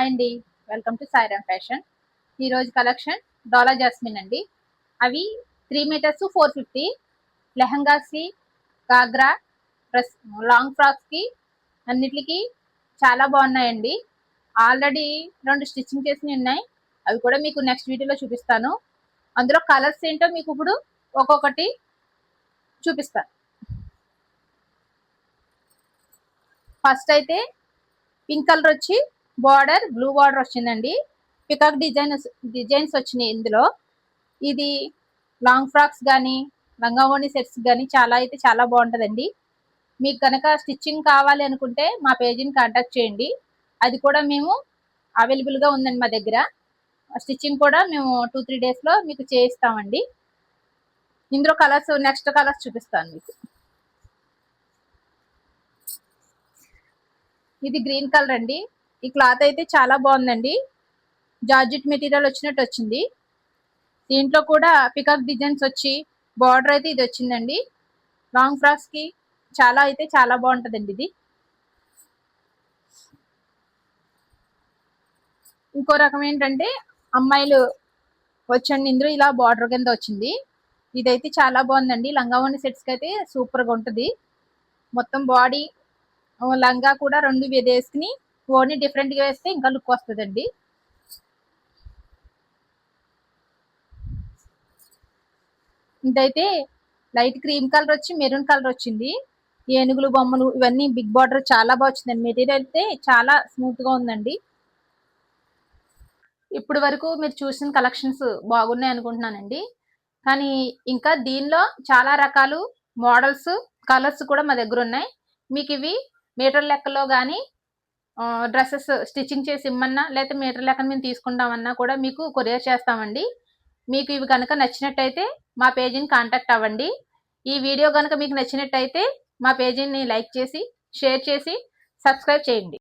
Hi అండి, welcome to Sairam fashion. ఈరోజు collection డోలా jasmine అండి. అవి 3 మీటర్స్ 450 లెహంగాస్కి, గాగ్రా, డ్రెస్, లాంగ్ ఫ్రాక్స్కి అన్నిటికి చాలా బాగున్నాయండి. ఆల్రెడీ 2 స్టిచ్చింగ్ చేసి ఉన్నాయి. అవి కూడా మీకు నెక్స్ట్ వీడియోలో చూపిస్తాను. అందులో కలర్స్ ఏంటో మీకు ఇప్పుడు ఒక్కొక్కటి చూపిస్తాను. ఫస్ట్ అయితే పింక్ కలర్ వచ్చి బార్డర్ బ్లూ బార్డర్ వచ్చిందండి. పికాక్ డిజైన్స్ వచ్చినాయి ఇందులో. ఇది లాంగ్ ఫ్రాక్స్ కానీ లంగావోణి సెట్స్ కానీ చాలా బాగుంటుందండి. మీకు కనుక స్టిచ్చింగ్ కావాలి అనుకుంటే మా పేజీని కాంటాక్ట్ చేయండి. అది కూడా మేము అవైలబుల్గా ఉందండి మా దగ్గర. స్టిచ్చింగ్ కూడా మేము 2-3 డేస్లో మీకు చేయిస్తామండి. ఇందులో కలర్స్ నెక్స్ట్ కలర్స్ చూపిస్తాను మీకు. ఇది గ్రీన్ కలర్ అండి. ఈ క్లాత్ అయితే చాలా బాగుందండి. జార్జెట్ మెటీరియల్ వచ్చినట్టు వచ్చింది. దీంట్లో కూడా పికాక్ డిజైన్స్ వచ్చి బార్డర్ అయితే ఇది వచ్చిందండి. లాంగ్ ఫ్రాక్స్ కి చాలా బాగుంటుందండి ఇది. ఇంకో రకం ఏంటంటే అమ్మాయిలు వచ్చండి, ఇందులో ఇలా బార్డర్ కింద వచ్చింది. ఇదైతే చాలా బాగుందండి. లంగావోణి సెట్స్ కి అయితే సూపర్ గా ఉంటుంది. మొత్తం బాడీ లంగా కూడా 2 వేసుకుని ఓన్లీ డిఫరెంట్ గా వేస్తే ఇంకా లుక్ వస్తుందండి. ఇదైతే లైట్ క్రీమ్ కలర్ వచ్చి మెరూన్ కలర్ వచ్చింది. ఏనుగులు బొమ్మలు ఇవన్నీ బిగ్ బార్డర్ చాలా బాగా వచ్చిందండి. మెటీరియల్ అయితే చాలా స్మూత్ గా ఉందండి. ఇప్పుడు వరకు మీరు చూసిన కలెక్షన్స్ బాగున్నాయి అనుకుంటున్నానండి. కానీ ఇంకా దీనిలో చాలా రకాలు మోడల్స్ కలర్స్ కూడా మా దగ్గర ఉన్నాయి. మీకు ఇవి మీటర్ లెక్కలో కానీ డ్రెస్సెస్ స్టిచ్చింగ్ చేసి ఇమ్మన్నా లేకపోతే మీటర్ లెక్కన మేము తీసుకుంటామన్నా కూడా మీకు కొరియర్ చేస్తామండి. మీకు ఇవి కనుక నచ్చినట్టయితే మా పేజీని కాంటాక్ట్ అవ్వండి. ఈ వీడియో కనుక మీకు నచ్చినట్టయితే మా పేజీని లైక్ చేసి షేర్ చేసి సబ్స్క్రైబ్ చేయండి.